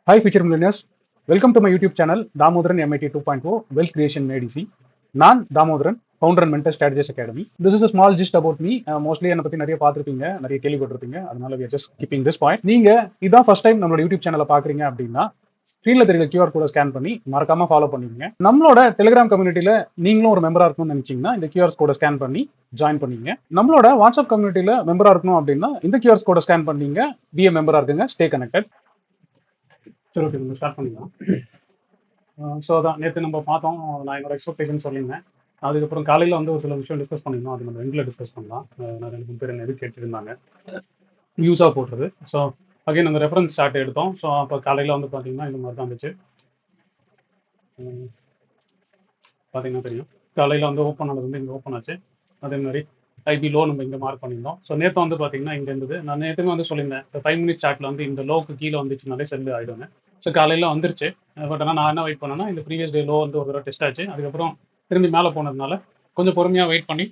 Hi, future millionaires. Welcome to my YouTube channel, Damodaran MIT 2.0 Wealth Creation Made Easy. நான் Damodaran, founder and mentor strategist academy. This is a small gist about me. Mostly என்னை பற்றி நிறைய பார்த்துருப்பீங்க, நிறைய கேள்விப்பட்டிருப்பீங்க. அதனால we are just keeping this point. நீங்க இதான் ஃபர்ஸ்ட் டைம் நம்மளோட யூடியூப் சேனலை பார்க்குறீங்க அப்படின்னா ஸ்க்ரீனில் தெரியுற QR கோடை ஸ்கேன் பண்ணி மறக்காம ஃபாலோ பண்ணிக்கங்க. நம்மளோட டெலிகிராம் கம்யூனிட்டியில் நீங்களும் ஒரு மெம்பராக இருக்கணும்னு நினைச்சீங்கன்னா இந்த QR கோடை ஸ்கேன் பண்ணி ஜாயின் பண்ணிங்க. நம்மளோட வாட்ஸ்அப் கம்யூனிட்டியில் மெம்பராக இருக்கணும் அப்படின்னா இந்த QR கோடை ஸ்கேன் பண்ணீங்க, பிஏ மெம்பராக இருக்குங்க, ஸ்டே கனெக்டட். சரி, ஓகே, நம்ம ஸ்டார்ட் பண்ணிக்கலாம். ஸோ அதான் நேற்று நம்ம பார்த்தோம். நான் என்னோட எக்ஸ்பெக்டேஷன் சொல்லியிருந்தேன். அதுக்கப்புறம் காலையில் வந்து ஒரு சில விஷயம் டிஸ்கஸ் பண்ணியிருந்தோம். அது நம்ம ரெண்டில் டிஸ்கஸ் பண்ணலாம். நான் 2 பேர் என்ன எது கேட்டுருந்தாங்க யூஸாக போட்டுறது. ஸோ அகைன் அந்த ரெஃபரன்ஸ் சார்ட் எடுத்தோம். ஸோ அப்போ காலையில் வந்து பார்த்தீங்கன்னா இந்த மாதிரி தான் இருந்துச்சு. பார்த்தீங்கன்னா தெரியும், காலையில் வந்து ஓப்பன் ஆனது வந்து இங்கே ஓப்பன் ஆச்சு. அதே மாதிரி ஐபி லோ நம்ம இங்கே மார்க் பண்ணியிருந்தோம். ஸோ நேற்று வந்து பார்த்தீங்கன்னா இங்கே இருந்தது. நான் நேற்றுமே வந்து சொல்லியிருந்தேன், இப்போ 5 மினிட்ஸ் சார்ட்டில் வந்து இந்த லோக்கு கீழே வந்துச்சுனாலே செல்லு ஆகிடுங்க. ஸோ காலையில் வந்துருச்சு. பட் ஆனால் நான் என்ன வெயிட் பண்ணேன்னா, இந்த ப்ரீவியஸ் டே லோ வந்து ஒரு தடவை டெஸ்ட் ஆச்சு. அதுக்கப்புறம் திரும்பி மேலே போனதுனால கொஞ்சம் பொறுமையாக வெயிட் பண்ணி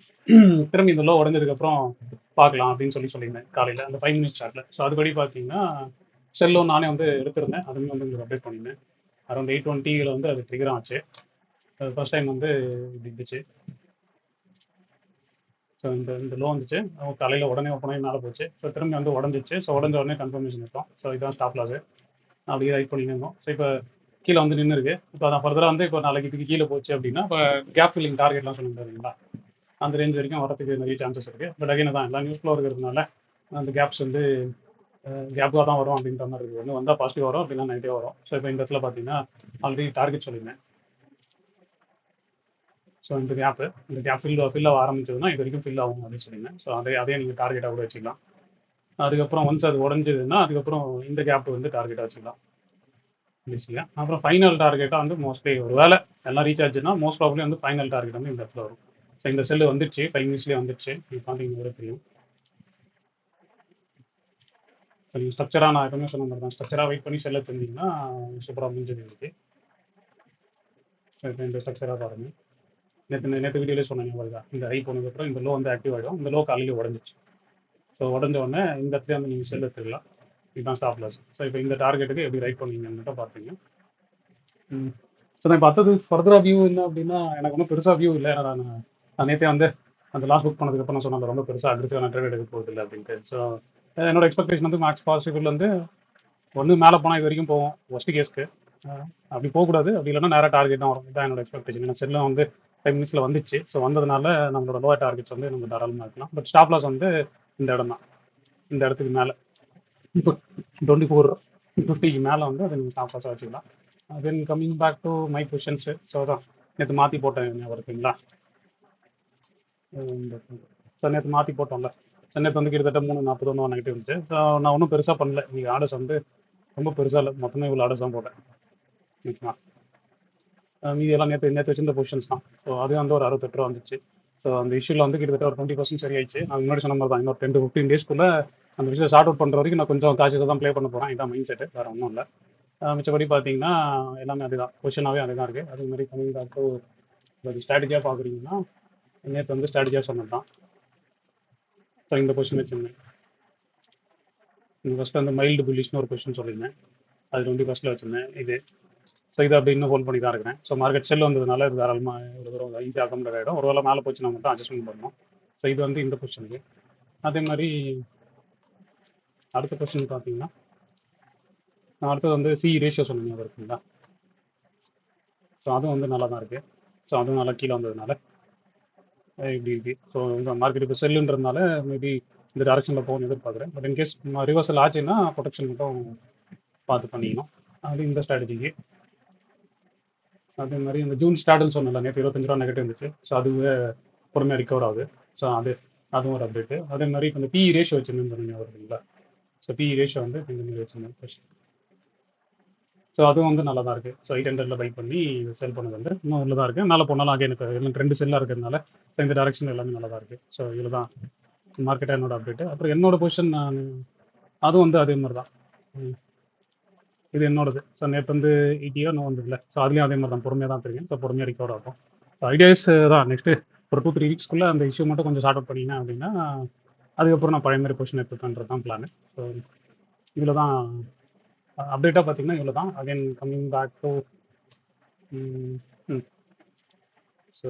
திரும்பி இந்த லோ உடஞ்சதுக்கப்புறம் பார்க்கலாம் அப்படின்னு சொல்லியிருந்தேன் காலையில் அந்த 5 மினிட்ஸ் சார்ட்டில். ஸோ அதுபடி பார்த்தீங்கன்னா செல்லும் நானே வந்து எடுத்திருந்தேன். அதுவுமே வந்து இங்கே அப்டேட் பண்ணியிருந்தேன். அரௌண்ட் 8:20 வந்து அது ட்ரிகர் ஆச்சு. ஃபர்ஸ்ட் டைம் வந்து இப்படி இருந்துச்சு. ஸோ இந்த லோ வந்துச்சு. காலையில் உடனே ஓப்பன் ஆகி மேலே போச்சு. ஸோ திரும்பி வந்து உடஞ்சிச்சு. ஸோ உடஞ்ச உடனே கன்ஃபர்மேஷன் எடுத்தோம். ஸோ இதான் ஸ்டாப் லாஸ். அப்படியே ரைட் பண்ணிட்டு இருந்தோம். ஸோ இப்போ கீழே வந்து நின்று இருக்கு. இப்போ நான் ஃபர்தராக வந்து இப்போ நாளைக்கு இதுக்கு கீழே போச்சு அப்படின்னா இப்போ கேப் ஃபில்லிங் டார்கெட்லாம் சொல்லியிருந்தீங்களா, அந்த ரேஞ்ச் வரைக்கும் வரதுக்கு நிறைய சான்சஸ் இருக்குது. பட் அகைன் தான் எல்லாம் நியூஸ் ஃப்ளோ இருக்கிறதுனால அந்த கேப்ஸ் வந்து கேப்பாக தான் வரும் அப்படின்ற மாதிரி இருக்குது. ஒன்று வந்தால் பாசிட்டிவ் வரும், அப்படின்னா நெகட்டிவ் வரும். ஸோ இப்போ இந்த இடத்துல பார்த்தீங்கன்னா ஆல்ரெடி டார்கெட் சொல்லியிருந்தேன். ஸோ இந்த கேப் ஃபில் ஆக ஆரம்பிச்சதுன்னா இது வரைக்கும் ஃபில் ஆகும் அப்படின்னு சொல்லியிருந்தேன். ஸோ அதே நீங்கள் டார்கெட்டாக கூட வச்சுக்கலாம். அதுக்கப்புறம் ஒன்ஸ் அது உடஞ்சதுன்னா அதுக்கப்புறம் இந்த கேப் வந்து டார்கெட்டாக வச்சுக்கலாம். ஈஸியாக அப்புறம் ஃபைனல் டார்கெட்டாக வந்து மோஸ்ட்லி ஒரு வேலை எல்லாம் ரீச் ஆச்சுன்னா மோஸ்ட் ப்ராப்ளி வந்து ஃபைனல் டார்கெட் வந்து இந்த இடத்துல வரும். ஸோ இந்த செல்லு வந்துடுச்சு, 5 மினிட்ஸ்லேயே வந்துடுச்சு. நீங்கள் பார்த்தீங்கன்னா கூட தெரியும். ஸோ நீங்கள் ஸ்ட்ரக்சராக நான் எப்பவுமே சொன்ன மாதிரி தான், ஸ்ட்ரக்சராக வெயிட் பண்ணி செல்ல தெரிஞ்சிங்கன்னா சூப்பராக முடிஞ்சது இருக்கு. இப்போ இந்த ஸ்ட்ரக்சராக பாருங்கள். நேற்று வீடியோலேயே சொன்னீங்க வருதா, இந்த ஹை போனதுக்கப்புறம் இந்த லோ வந்து ஆக்டிவ் ஆகிடும். இந்த லோ காலையில் உடஞ்சிச்சு. ஸோ உடஞ்ச உடனே இந்த இடத்துல வந்து நீங்கள் செல் எடுத்துக்கலாம். இதுதான் ஸ்டாப் லாஸ். ஸோ இப்போ இந்த டார்கெட்டுக்கு எப்படி ரைட் பண்ணீங்கன்னு பார்த்தீங்க. ஸோ நான் இப்போ அடுத்தது ஃபர்தராக வியூ என்ன அப்படின்னா, எனக்கு ஒன்றும் பெருசாக வியூ இல்லை. ஏன்னா நான் நேற்றே வந்து அந்த லாஸ்ட் புக் பண்ணதுக்கப்புறம் நான் சொன்னேன் ரொம்ப பெருசாக அக்ரெசிவான ட்ரேட் எடுக்க போகுது இல்லை அப்படின்ட்டு. ஸோ என்னோட எக்ஸ்பெக்டேஷன் வந்து மேக்ஸ் பாசிபிள் வந்து ஒன்று மேலே போனால் இது வரைக்கும் போவோம் ஒஸ்ட் கேஸ்க்கு. அப்படி போகக்கூடாது, அப்படி இல்லைன்னா நேராக டார்கெட் தான் வரும். இதுதான் என்னோட எக்ஸ்பெக்டேஷன். ஏன்னா செல்லும் வந்து 5 மினிட்ஸில் வந்துச்சு. ஸோ வந்ததுனால நம்மளோட லோவர் டார்கெட்ஸ் வந்து நம்ம தாராளமாக இருக்கலாம். பட் ஸ்டாப் லாஸ் வந்து இந்த இடம் தான், இந்த இடத்துக்கு மேலே இப்போ 2450 மேலே வந்து அதை நீங்கள் ஸ்டாப் லாஸாக வச்சுக்கலாம். Then coming back to my questions. So அதான் நேற்று மாற்றி போட்டேன் ஞாபகம் இருக்குங்களா. ஸோ நேற்று மாற்றி போட்டோம்ல. ஸோ நேற்று வந்து கிட்டத்தட்ட 340 ஒன்று நெகட்டிவ் இருந்துச்சு. ஸோ நான் ஒன்றும் பெருசாக பண்ணல. நீங்கள் ஆர்டர்ஸ் வந்து ரொம்ப பெருசாக இல்லை, மொத்தமே இவ்வளோ ஆர்டர்ஸ் தான் போட்டேன். ஓகேங்களா. மீதி எல்லாம் நேற்று வச்சிருந்த பொசிஷன்ஸ் தான். ஸோ அது வந்து ஒரு 68 ரூபா வந்துச்சு. ஸோ அந்த இஷ்யூவில் வந்து கிட்டத்தட்ட ஒரு 20% சரி ஆயிடுச்சு. நான் முன்னாடி சொன்ன மாதிரி தான், இன்னொரு 10 to 15 டேஸ்க்குள்ளே அந்த விஷயம் ஷார்ட் அவுட் பண்ணுற வரைக்கும் நான் கொஞ்சம் காய்ச்சல் தான் ப்ளே பண்ண போகிறேன். இதான் மைண்ட் செட்டு, வேறு ஒன்றும் இல்லை. மிச்சபடி பார்த்தீங்கன்னா எல்லாமே அதுதான், பொசிஷனாகவே அதுதான் இருக்குது. அதே மாதிரி கம்மிங் பேக் டு ஸ்ட்ராட்டஜியாக பார்க்குறீங்கன்னா நேற்று வந்து ஸ்ட்ராட்டஜியாக சொன்னது தான். ஸோ இந்த பொசிஷன் வச்சுருந்தேன். ஃபஸ்ட்டு வந்து மைல்டு புல்லிஷ்னு ஒரு பொசிஷன் சொல்லியிருந்தேன், அது 21st வச்சுருந்தேன் இது. ஸோ இதை அப்படி இன்னும் ஹோல்ட் பண்ணி தான் இருக்கிறேன். ஸோ மார்க்கெட் செல் வந்ததுனால இது தாராளமாக ஒரு தூரம் ஈஸியாக அக்கௌண்ட் ஆகிடும். ஒரு வேளை மேலே போச்சுன்னா மட்டும் அட்ஜஸ்ட்மெண்ட் பண்ணணும். ஸோ இது வந்து இந்த பொசிஷனுக்கு. அதே மாதிரி அடுத்த பொசிஷன் பார்த்தீங்கன்னா அடுத்தது வந்து சி ரேஷியோ சொன்னீங்க இருக்குங்களா. ஸோ அதுவும் வந்து நல்லா தான் இருக்குது. ஸோ அதுவும் நல்லா கீழே வந்ததுனால இப்படி இருக்குது. ஸோ இந்த மார்க்கெட் இப்போ செல்லுன்றதுனால மேபி இந்த டேரக்ஷனில் போகணும்னு எதிர்பார்க்குறேன். பட் இன்கேஸ் ரிவர்சல் ஆச்சுன்னா ப்ரொடெக்ஷன் மட்டும் பார்த்து பண்ணிக்கணும். அது இந்த ஸ்ட்ராட்டஜிக்கு. அதே மாதிரி இந்த ஜூன் ஸ்டார்ட்னு சொன்னல, நேற்று 25 ரூபா நெகட்டிவ் இருந்துச்சு. ஸோ அதுவே பொறுமையாக ரிகவர் ஆகுது. ஸோ அதுவும் ஒரு அப்டேட்டு. அதே மாதிரி இப்போ இந்த பிஇ ரேஷியோ வச்சுருந்தேன்னு சொன்னீங்க வருதுங்களா. ஸோ பிஇ ரேஷியோ வந்து இந்த மாதிரி வச்சுருந்தேன் ஃபர்ஸ்ட். ஸோ அதுவும் வந்து நல்லா தான் இருக்குது. ஸோ 800 பை பண்ணி செல் பண்ணது வந்து இன்னும் நல்லா தான் இருக்குது. மேலே போனாலும் அங்கே எனக்கு எல்லாம் 2 செல்லாக இருக்கிறதுனால ஸோ இந்த டேரக்ஷன் எல்லாமே நல்லா தான் இருக்குது. ஸோ இதில் தான் மார்க்கெட்டாக என்னோட அப்டேட்டு. அப்புறம் என்னோட பொசிஷன் நான் அதுவும் வந்து அதே மாதிரி தான். இது என்னோடது. ஸோ நேற்று வந்து 80 இன்னும் வந்ததில்ல. ஸோ அதுலேயும் அதே மாதிரி தான் பொறுமையாக தான் தெரியும். ஸோ பொறுமையாக ரிகவர் ஆகும். ஸோ ஐடியாஸ் தான் நெக்ஸ்ட்டு ஒரு 2-3 வீக்ஸ்க்குள்ளே அந்த இஷ்யூ மட்டும் கொஞ்சம் ஷார்ட் அவுட் பண்ணிங்கன்னா அப்படின்னா அதுக்கப்புறம் நான் பழைய மாதிரி பொசிஷன் எடுத்துக்கன்றது தான் பிளான். ஸோ இதில் தான் அப்டேட்டாக பார்த்தீங்கன்னா இவ்வளோ தான். Again coming back to so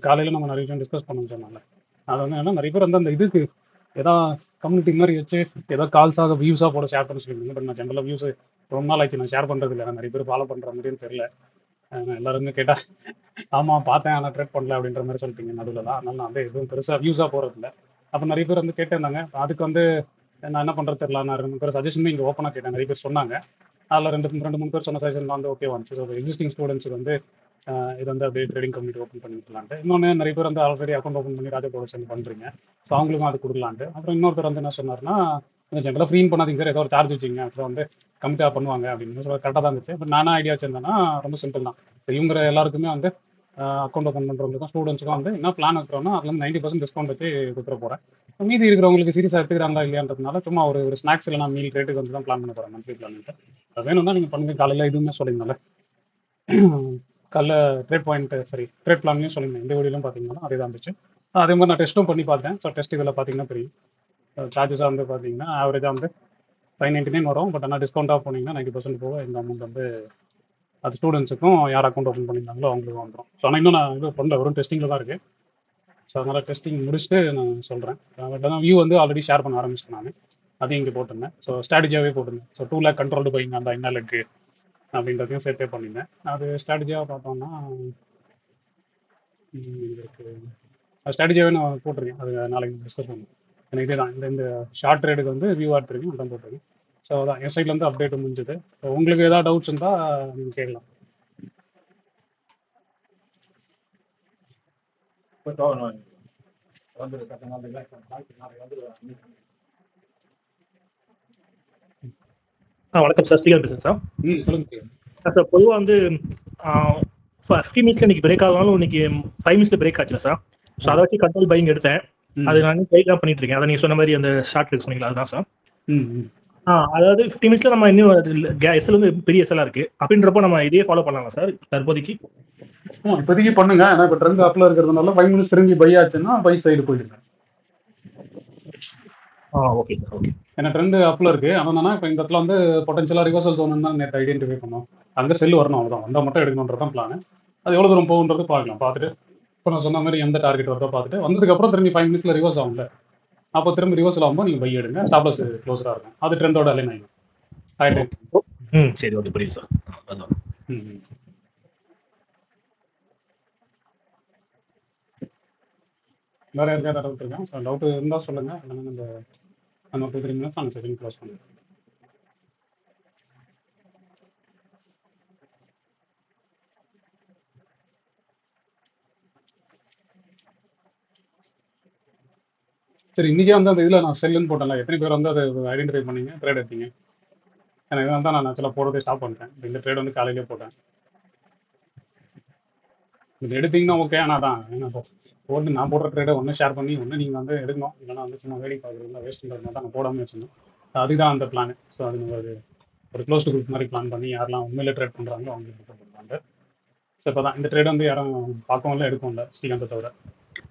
காலையில் நம்ம நிறைய விஷயம் டிஸ்கஸ் பண்ணோம் சொன்னாங்க. அது வந்து என்னன்னா நிறைய பேர் வந்து அந்த இதுக்கு ஏதோ கம்யூனிட்டி மாதிரி வச்சு ஏதோ கால்ஸாக வியூஸாக போட ஷேர் பண்ண சொல்லியிருந்தீங்க. பட் நான் ஜென்ரலாக வியூஸ் ரொம்ப நாள் ஆச்சு நான் ஷேர் பண்ணுறது இல்லை. நிறைய பேர் ஃபாலோ பண்ணுற மாதிரியும் தெரியல. எல்லாருமே கேட்டால் ஆமாம் பார்த்தேன் ஆனால் ட்ரேட் பண்ணல அப்படின்ற மாதிரி சொல்லிட்டீங்க நடுவில் தான். அதனால நான் வந்து எதுவும் பெருசாக வியூஸாக போகிறதில்ல. அப்போ நிறைய பேர் வந்து கேட்டிருந்தாங்க. அதுக்கு வந்து நான் என்ன பண்ணுறது தெரியல. நான் 2 3 பேர் சஜஷனும் இங்கே ஓப்பனாக கேட்டேன். நிறைய பேர் சொன்னாங்க. அதில் 2 3 பேர் சொன்ன சஜஷன் வந்து ஓகே வந்துச்சு. ஸோ எக்ஸிஸ்டிங் ஸ்டூடெண்ட்ஸுக்கு வந்து இது வந்து அப்படியே ட்ரேடிங் கம்யூனிட்டி ஓப்பன் பண்ணிக்கலான்ட்டு. இன்னொன்று நிறைய பேர் வந்து ஆல்ரெடி அக்கௌண்ட் ஓப்பன் பண்ணி ராஜா ப்ரொடக்ஷன் பண்ணுறீங்க. ஸோ அவங்களுக்கும் அது கொடுக்கலான்ட்டு. அப்புறம் இன்னொருத்தர் வந்து என்ன சொன்னார்னா, ஜென்ரலாக ஃப்ரீன் பண்ணாதீங்க சார், ஏதோ ஒரு சார்ஜ் வச்சிங்க, அப்புறம் வந்து கம்மியாக பண்ணுவாங்க அப்படின்னு. ஸோ கரெக்டாக தான் இருந்துச்சு. பட் நானும் ஐடியா வச்சிருந்தேன்னா ரொம்ப சிம்பிள் தான். இவங்க எல்லாருக்குமே வந்து அக்கௌண்ட் ஓப்பன் பண்ணுறவங்களுக்கும் ஸ்டூடெண்ட்ஸுக்கும் வந்து என்ன பிளான் வைக்கிறோன்னா அதில் 90% டிஸ்கவுண்ட் வச்சு கொடுத்துட போகிறேன். மீதி இருக்கிறவங்களுக்கு சீரியஸாக எடுத்துக்கிறாங்களா இல்லையான்றதுனால சும்மா ஒரு ஸ்நாக்ஸ் இல்லைனா மீல் ரேட்டுக்கு வந்து தான் பிளான் பண்ண போகிறேன், மந்த்லி பிளான்ட்டு. அது வேணும்னா நீங்கள் பண்ணுங்க. காலையில் இதுவுமே சொல்லியிருந்தால காலைல ட்ரேட் பிளான்லையும் சொல்லியிருந்தேன். இந்த வீடியோலையும் பார்த்தீங்கன்னா அதே தான் இருந்துச்சு. அதே மாதிரி நான் டெஸ்ட்டும் பண்ணி பார்த்தேன். ஸோ டெஸ்ட் இதில் பார்த்தீங்கன்னா தெரியும். சார்ஜஸாக வந்து பார்த்தீங்கன்னா ஆவரேஜாக வந்து 599 வரும். பட் ஆனால் டிஸ்கவுண்ட்டாக போனீங்கன்னா 90% போக இந்த அமௌண்ட் வந்து அது ஸ்டூடெண்ட்ஸுக்கும் யார் அக்கௌண்ட் ஓப்பன் பண்ணியிருந்தாங்களோ அவங்களுக்கும் வந்துடும். ஸோ ஆனால் இன்னும் நான் இது பண்ணல, வெறும் டெஸ்டிங்கில் தான் இருக்குது. ஸோ அதனால் டெஸ்டிங் முடிச்சுட்டு நான் சொல்கிறேன். பட் ஆனால் வியூ வந்து ஆல்ரெடி ஷேர் பண்ண ஆரம்பிச்சிட்டேன் நான். அதையும் இங்கே போட்டிருந்தேன். ஸோ ஸ்ட்ராட்டஜியாகவே போட்டிருந்தேன். ஸோ 2 lakh கண்ட்ரோல்டு பையிங் அந்த என்ன லெக்கு அப்படின்றதையும் சேர்த்தே பண்ணியிருந்தேன். அது ஸ்ட்ராட்டஜியாக பார்த்தோம்னா இருக்குது. அது ஸ்ட்ராட்டஜியாகவே நான் போட்டிருக்கேன். அது நாளைக்கு டிஸ்கஸ் பண்ணுவோம். எனக்கு இதே தான் இந்த ஷார்ட் ட்ரேடுக்கு வந்து வியூ எடுத்துருக்கேன், அதான் போட்டிருக்கேன். ஸோ அதான் என் சைட்லேருந்து அப்டேட் முடிஞ்சது. ஸோ உங்களுக்கு ஏதாவது டவுட்ஸ் இருந்தால் நீங்கள் கேட்கலாம். வணக்கம் சார், ஸ்ரீகாந்த் பேசுறேன் சார். சொல்லுங்க சார். பொதுவாக வந்து 50 மினிட்ஸ்ல இன்னைக்கு பிரேக் ஆகலாம், இன்னைக்கு 5 மினிட்ஸ்ல பிரேக் ஆச்சுல சார். ஸோ அதை வச்சு கண்ட்ரோல் பையிங் எடுத்தேன். அது நான் ட்ரை தான் பண்ணிட்டு இருக்கேன். அதை நீங்க சொன்ன மாதிரி அந்த ஷார்ட் ட்ரிக் சொன்னீங்களா, அதுதான் சார். அதாவது 50 மினிட்ஸ்ல நம்ம இன்னும் எஸ்எல் வந்து பெரிய எஸ்எல்லா இருக்கு அப்படின்றப்போ நம்ம இதே ஃபாலோ பண்ணலாம் சார் தற்போதைக்கு. இப்போதைக்கு பண்ணுங்க. ஏன்னா இப்போ ட்ரெண்ட் அப்ல இருக்கிறதுனால 5 மினிட்ஸ் திரும்பி பை ஆச்சுன்னா பை சைடு போயிடுங்க. Okay sir, okay. ஏன்னா ட்ரெண்ட் அப்ல இருக்கு. ஆனால் இப்போ இந்த இடத்துல வந்து பொட்டன்ஷியலா ரிவர்சல் ஜோன் தான் நேற்று ஐடென்டிஃபை பண்ணோம். அங்கே செல் வரணும், அவ்வளோதான். வந்தால் மட்டும் எடுக்கணுன்றதான் பிளான். அது எவ்வளோ தூரம் போகுன்றது பார்க்கலாம். பார்த்துட்டு இப்போ நான் சொன்ன மாதிரி எந்த டார்கெட் வருதோ பார்த்துட்டு வந்ததுக்கப்புறம் திரும்பி 5 மினிட்ஸ்ல ரிவர்ஸ் ஆகும்ல, அப்போ திரும்பி ரிவர்சல் ஆகும்போது நீங்கள் பை எடுங்க. ஸ்டாப் லாஸ் க்ளோஸராக இருக்கும். அது ட்ரெண்டோட அலைன் ஆகிடும். சரி, ஓகே, புரியுது சார். வேறு யாருக்காவது டவுட் இருக்கா? டவுட் இருந்தால் சொல்லுங்கள். இல்லைன்னா நம்ம 2-3 மினிட்ஸ் அந்த செஷன் க்ளோஸ் பண்ணுங்க. சரி, இன்றைக்கே வந்து அந்த இதில் நான் செல்லுன்னு போட்டேன்ல, எத்தனை பேர் வந்து அதை ஐடென்டிஃபை பண்ணீங்க, ட்ரேட் எடுத்தீங்க? ஏன்னா இதெல்லாம் தான் நான் ஆக்சுவலாக போடுறதே ஸ்டாப் பண்ணிட்டேன். இந்த ட்ரேட் வந்து காலையிலே போட்டேன். இது எடுத்தீங்கன்னா ஓகே. ஆனால் தான் ஏன்னா போட்டு நான் போடுற ட்ரேடை ஒன்று ஷேர் பண்ணி ஒன்று நீங்கள் வந்து எடுக்கணும். இல்லைனா வந்து சும்மா வேடிக்கை பார்க்குறதுல வேஸ்ட்டுன்றதுனால தான் நான் போடாமல் வச்சுருந்தேன். அதுதான் அந்த பிளான். ஸோ அது ஒரு க்ளோஸ்டு குரூப் மாதிரி பிளான் பண்ணி யாரெல்லாம் உண்மையிலே ட்ரேட் பண்ணுறாங்களோ அவங்களுக்கு பண்ணுறாங்க. ஸோ இப்போ தான் இந்த ட்ரேட் வந்து யாரும் பார்க்கவும் இல்லை, எடுக்கவும் இல்லை, ஸ்ரீகாந்தை தவிர.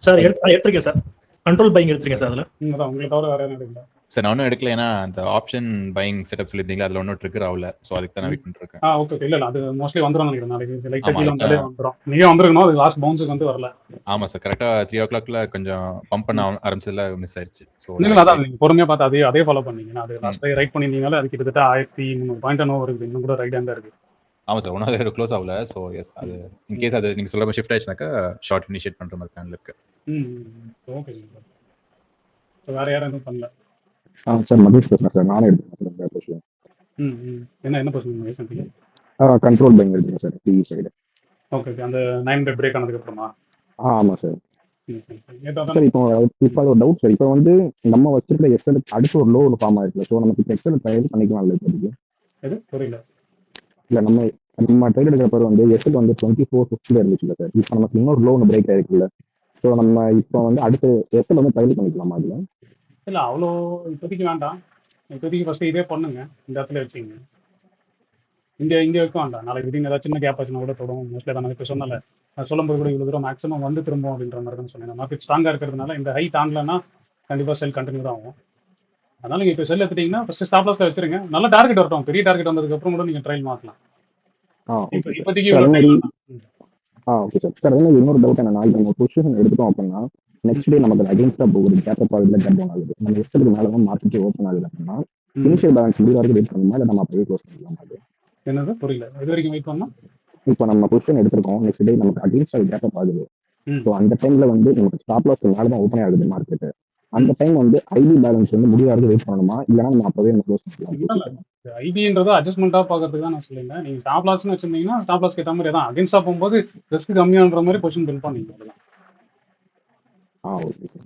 சார் எடுத்துருக்கேன் சார், கண்ட்ரோல் பையிங் எடுத்துருக்கேன் சார். அதில் நீங்கள் தான் உங்களை தவிர வேறு என்ன எடுக்கல சார்? நான் ஒன்றும் எடுக்கல. ஏன்னா அந்த ஆப்ஷன் பையிங் செட்டப் சொல்லியிருந்தீங்களா, அதில் ஒன்றும் ட்ரிகர் ஆகல. ஸோ அதுக்கு தான் வெயிட் பண்ணிருக்கேன். ஓகே. இல்லை அது மோஸ்ட்லி வந்துடும் நினைக்கிறேன். நாளைக்கு லைட்டாக கீழே வந்தாலே வந்துடும். நீங்கள் வந்துருக்கணும். அது லாஸ்ட் பவுன்ஸுக்கு வந்து வரல. ஆமாம் சார், கரெக்டாக 3 o'clockல கொஞ்சம் பம்ப் பண்ண ஆரம்பிச்சதுல மிஸ் ஆயிடுச்சு. ஸோ நீங்கள் அதான் நீங்கள் பொறுமையாக பார்த்து அதே ஃபாலோ பண்ணீங்கன்னா அது லாஸ்ட் ரைட் பண்ணியிருந்தீங்களா, அது கிட்டத்தட்ட 1300 பாயிண்ட் இருக்குது. இன்னும் கூட ரைட் தான் இருக்குது. ஆமாம் சார், ஒன்றாவது க்ளோஸ் ஆகல. ஸோ எஸ், அது இன்கேஸ் அது நீங்கள் சொல்கிற மாதிரி ஷிஃப்ட் ஆயிடுச்சுனாக்கா ஷார்ட் இனிஷியேட் பண்ணுற மாதிரி பிளான் இருக்கு. Okay sir. ஸோ வேறு யாரும் எதுவும் பண்ணல? சார் மகேஷ் பேசுகிறேன் சார். நானே எடுத்துக்கிறேன். என்ன பர்சன்ட் கண்ட்ரோல் பையிங் எடுத்துக்கிறேன் சார், டிவி சைடு. ஓகே. அந்த 900 பிரேக் ஆனதுக்கப்புறமா? ஆமாம் சார். சார் இப்போ அது ஒரு டவுட் சார். இப்போ வந்து நம்ம வச்சிருக்கிற எஸ்எல் அடுத்து ஒரு லோ ஒரு ஃபார்ம் ஆயிருக்குல்ல. ஸோ நமக்கு இப்போ எக்ஸல் ட்ரையல் பண்ணிக்கலாம் இல்லை இப்போதைக்கு? எது புரியல? இல்லை, நம்ம ட்ரையல் எடுக்கிறப்ப வந்து எஸ்எல் வந்து 2450 இருந்துச்சுல்ல சார். இப்போ நமக்கு இன்னொரு லோ ஒன்று பிரேக் ஆயிருக்குல்ல. ஸோ நம்ம இப்போ வந்து அடுத்து எஸ்எல் வந்து ட்ரையல் பண்ணிக்கலாமா அதில்? இல்லை, அவ்வளோ இப்போதைக்கு வேண்டாம். இப்போதைக்கு ஃபஸ்ட்டு இதே பண்ணுங்க, இந்த இடத்துல வச்சுங்க. இங்கே வைக்க வேண்டாம். நாளைக்கு திடீர்னு ஏதாவது சின்ன கேப் ஆச்சுன்னா கூட தொடரும். மோஸ்ட்லி நான் இப்போ சொன்னல, நான் சொல்லும்போது கூட இவ்வளோ தூரம் மேக்ஸிமம் வந்து திரும்பும் அப்படின்ற மாதிரி தான் சொன்னேன். மார்க்கெட் ஸ்ட்ராங்காக இருக்கிறதுனால இந்த ஹை தாண்டலன்னா கண்டிப்பாக செல் கண்டினியூ தான் ஆகும். அதனால நீங்க இப்போ செல் எடுத்துட்டீங்கன்னா ஃபர்ஸ்ட் ஸ்டாப் லாஸ்ல வச்சிருங்க. நல்ல டார்கெட் வரட்டும். பெரிய டார்கெட் வந்ததுக்கு அப்புறம் கூட நீங்க ட்ரையல் மாத்தலாம். Okay sir. இப்போதைக்கு சார் இவ்வளோ அதே மாதிரி ட்ரையல் வேண்டாம். Okay sir. சார் அதே மாதிரி இன்னொரு டவுட் என்னன்னா, இப்போ நம்ம பொசிஷன் எடுத்துட்டோம் அப்படின்னா நெக்ஸ்ட் டே நமக்கு அகைன்ஸ்டா போகுது, கேப் ஆகுது, கேப் டவுன் ஆகுது, நம்ம எஸ்எலுக்கு மேலே தான் மார்க்கெட் ஓப்பன் ஆகுது அப்படின்னா இனிஷியல் பேலன்ஸ் முடிவு வரைக்கும் வெயிட் பண்ணணுமா, இல்லை நம்ம அப்படியே க்ளோஸ் பண்ணிக்கலாம்? அது என்னது புரியல, இது வரைக்கும் வெயிட் பண்ணா? இப்போ நம்ம பொசிஷன் எடுத்திருக்கோம், நெக்ஸ்ட் டே நமக்கு அகைன்ஸ்டா கேப் ஆகுது. ம். ஸோ அந்த டைம்ல வந்து நமக்கு ஸ்டாப் லாஸ் மேலே தான் ஓப்பன் ஆகுது மார்க்கெட். அந்த டைம் வந்து ஐபி பேலன்ஸ் வந்து முடிவு வரைக்கும் வெயிட் பண்ணணுமா, இல்லைன்னா நம்ம அப்பவே நம்ம க்ளோஸ் பண்ணிக்கலாம்? ஐபின்றது அட்ஜஸ்ட்மெண்ட்டாக பார்க்கறதுக்கு தான் நான் சொல்லியிருந்தேன். நீங்கள் ஸ்டாப் லாஸ்னு வச்சிருந்தீங்கன்னா ஸ்டாப் லாஸ்க்கு ஏற்ற மாதிரி தான் அகைன்ஸ்டாக போகும்போது ரிஸ்க் கம்மியான்ற மாதிரி பொசிஷன் பில்ட் பண்ணீங்க. அதெல்லாம் ஓகே சார்.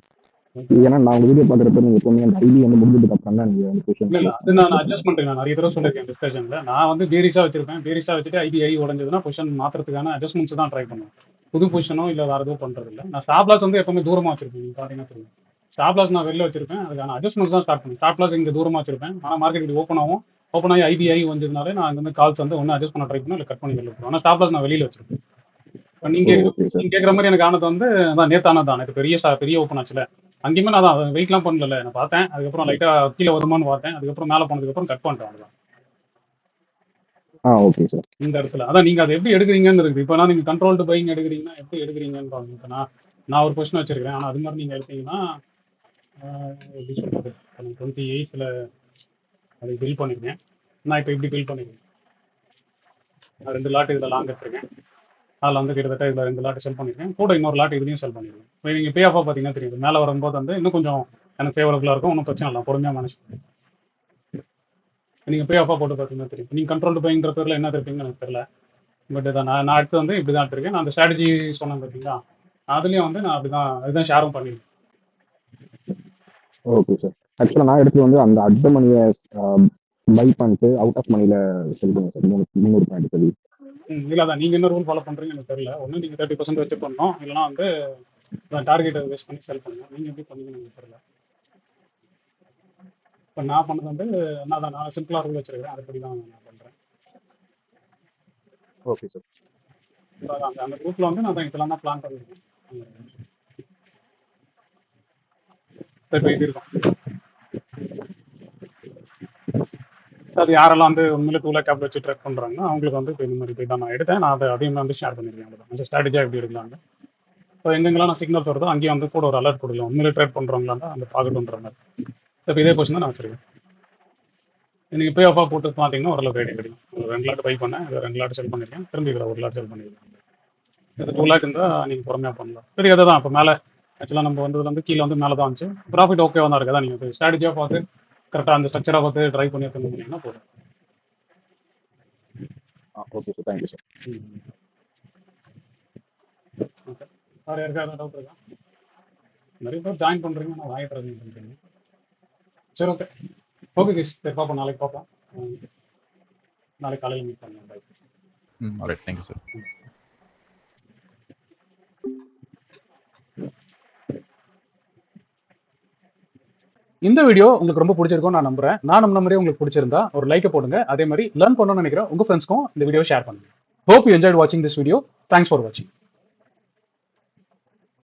ஏன்னா நான் உங்க வீடியோ பார்க்குறப்ப நீங்கள் எப்பவுமே அந்த ஐபி வந்து முடிஞ்சதுக்கு அப்புறம் தான் நீங்கள் வந்து பொசிஷன் இல்லை அது நான் அட்ஜஸ்ட் பண்ணுறேன். நான் நிறைய தடவை சொல்லியிருக்கேன் டிஸ்கஷனில். நான் வந்து பேரிஸாக வச்சிருப்பேன். பேரிஸாக வச்சுட்டு ஐ உடஞ்சதுன்னா பொசிஷன் மாற்றுறதுக்கான அட்ஜஸ்ட்மெண்ட்ஸ் தான் ட்ரை பண்ணுவேன். புது பொசிஷனோ இல்லை வேறு எதுவும் பண்ணுறது இல்லை. நான் ஸ்டாப் லாஸ் வந்து எப்பவுமே தூரமாக வச்சிருப்பேன். நீங்கள் பார்த்தீங்கன்னா தெரியும். ஸ்டாப் லாஸ் நான் வெளில வச்சிருப்பேன். அதுக்கான அட்ஜஸ்ட்மெண்ட்ஸ் தான் ஸ்டார்ட் பண்ணுவேன். ஸ்டாப் லாஸ் இங்கே தூரமாக வச்சிருப்பேன். ஆனால் மார்க்கெட் இப்படி ஓப்பன் ஆகி ஐபிஐ வந்ததுனாலே நான் வந்து கால்ஸ் வந்து ஒன்று அட்ஜஸ்ட் பண்ண ட்ரை பண்ணுவேன், இல்லை கட் பண்ணி வெளில போடுவேன். ஆனால் ஸ்டாப் லாஸ் நான் வெளியில் வச்சிருப்பேன். இப்போ நீங்கள் கேட்குற மாதிரி எனக்கு ஆனது வந்து அதான் நேத்தானது தான். எனக்கு பெரிய ஓப்பன் ஆச்சுல, அங்கேயுமே நான் தான் வெயிட்லாம் பண்ணல. நான் பார்த்தேன், அதுக்கப்புறம் லைட்டாக கீழே வருமானு பார்த்தேன், அதுக்கப்புறம் மேலே போனதுக்கப்புறம் கட் பண்ணிட்டேன். அவ்வளோதான். Okay sir. இந்த இடத்துல அதான் நீங்கள் அதை எப்படி எடுக்கிறீங்கன்னு இருக்குது. இப்போ நான் நீங்கள் கண்ட்ரோல்டு பையிங் எடுக்கிறீங்கன்னா எப்படி எடுக்கிறீங்கன்னு பாருங்க. இப்போ நான் ஒரு பொசிஷன் வச்சிருக்கேன். ஆனால் அது மாதிரி நீங்கள் எடுத்தீங்கன்னா எப்படி சொல்கிறது, 28ல் அதை பில் பண்ணியிருக்கேன். நான் இப்போ இப்படி பில் பண்ணியிருக்கேன். நான் 2 லாட் இதில் லாங் எடுத்திருக்கேன். அதில் வந்து கிட்டத்தட்ட இதில் 2 லாட் செல் பண்ணியிருக்கேன். கூட இன்னொரு லாட் இதுலையும் செல் பண்ணியிருக்கேன். இப்போ நீங்கள் பே ஆஃபாக பார்த்தீங்கன்னா தெரியும். மேலே வரும்போது வந்து இன்னும் கொஞ்சம் எனக்கு ஃபேவரபுளாக இருக்கும். ஒன்றும் பிரச்சனை இல்லை, பொறுமையாக மேனேஜ் பண்ணுவேன். நீங்கள் பே ஆஃபாக போட்டு பார்த்தீங்கன்னா தெரியும். நீங்கள் கண்ட்ரோல்டு பைங்கிற பேரில் என்ன இருப்பீங்கன்னு எனக்கு தெரியல. பட் இதை நான் அடுத்து வந்து இப்படி தான் எடுத்திருக்கேன். நான் அந்த ஸ்ட்ராட்டஜி சொன்னேன் பார்த்தீங்களா, அதுலேயும் வந்து நான் அப்படி தான் அதுதான் ஷேரும் பண்ணியிருக்கேன். Okay sir. ஆக்சுவலாக நான் எடுத்து வந்து அந்த அட் மணியை பை பண்ணிட்டு அவுட் ஆஃப் மணியில் செல் பண்ணுவேன் சார். 300 பாயிண்ட் சொல்லி. இல்லை தான் நீங்கள் என்ன ரூல் ஃபாலோ பண்ணுறீங்கன்னு எனக்கு தெரியல. ஒன்று நீங்கள் 30% வச்சு பண்ணணும், இல்லைனா வந்து டார்கெட்டை வேஸ்ட் பண்ணி செல் பண்ணணும். நீங்கள் எப்படி பண்ணீங்கன்னு எனக்கு தெரியல. இப்போ நான் பண்ணது வந்து நான் சிம்பிளாக ரூல் வச்சிருக்கேன், அதுபடி தான் நான் பண்ணுறேன். Okay sir. அந்த குரூப்பில் வந்து நான் இதெல்லாம் தான் பிளான் பண்ணியிருக்கேன். இப்போ இது இருக்கும். அது யாரெல்லாம் வந்து உண்மையிலே 2 lakh கேப் வச்சு ட்ரேட் பண்ணுறாங்கன்னா அவங்களுக்கு வந்து இப்போ இந்த மாதிரி போய் தான் நான் எடுத்தேன். நான் அதையும் வந்து ஷேர் பண்ணியிருக்கேன். அவ்வளோதான். அந்த ஸ்ட்ராட்டஜியாக எப்படி எடுக்கலாங்க. இப்போ எங்கெங்கெல்லாம் நான் சிக்னல்ஸ் வருதோ அங்கேயும் வந்து கூட ஒரு அலர்ட் கொடுக்கலாம். உண்மையிலே ட்ரேட் பண்ணுறவங்களா இருந்தால் அந்த பார்க்கட்டுன்ற மாதிரி. இப்போ இதே பொசிஷன் தான் நான் வச்சிருக்கேன். நீங்கள் பே ஆஃபாக போட்டு பார்த்தீங்கன்னா ஓரளவு ஐடியா கிடைக்கும். ஒரு 2 லாட் பை பண்ணேன், 2 லாட் செல் பண்ணியிருக்கேன். திரும்பி இதில் 1 லாட் செல் பண்ணியிருக்கேன். இது 2 lakh இருந்தால் நீங்கள் பொறுமையாக பண்ணலாம். சரி, அதை தான் இப்போ மேலே ஆக்சுவலாக நம்ம வந்து கீழே வந்து மேலே தான் வந்துச்சு. ப்ராஃபிட் ஓகேவாக தான் இருக்குது. நீங்கள் ஸ்ட்ராட்டஜியாக பார்த்து கரெக்டாக அந்த ஸ்ட்ரக்சராக பார்த்து ட்ரை பண்ணி எடுத்துன்னு போதும். Okay sir. Thank you sir. Okay, வேறு யாருக்காவது டவுட் இருக்கா? நிறைய பேர் ஜாயின் பண்ணுறீங்க, நான் வாங்கிட்டு பண்ணுறீங்க. சரி, ஓகே ஓகே கைஸ், சரி பார்ப்போம். நாளைக்கு பார்ப்போம். நாளைக்கு காலையில் மீட் பண்ணுவோம். பை. Alright, thank you sir. இந்த வீடியோ உங்களுக்கு ரொம்ப பிடிச்சிருக்கும் நான் நம்புறேன். நான் நம்ம மாதிரியே உங்களுக்கு பிடிச்சிருந்தா ஒரு லைக்கை போடுங்க. அதே மாதிரி லேர்ன் பண்ணணும்னு நினைக்கிற உங்க ஃப்ரெண்ட்ஸ்க்கும் இந்த வீடியோ ஷேர் பண்ணுங்க. Hope you enjoyed watching this video. Thanks for watching.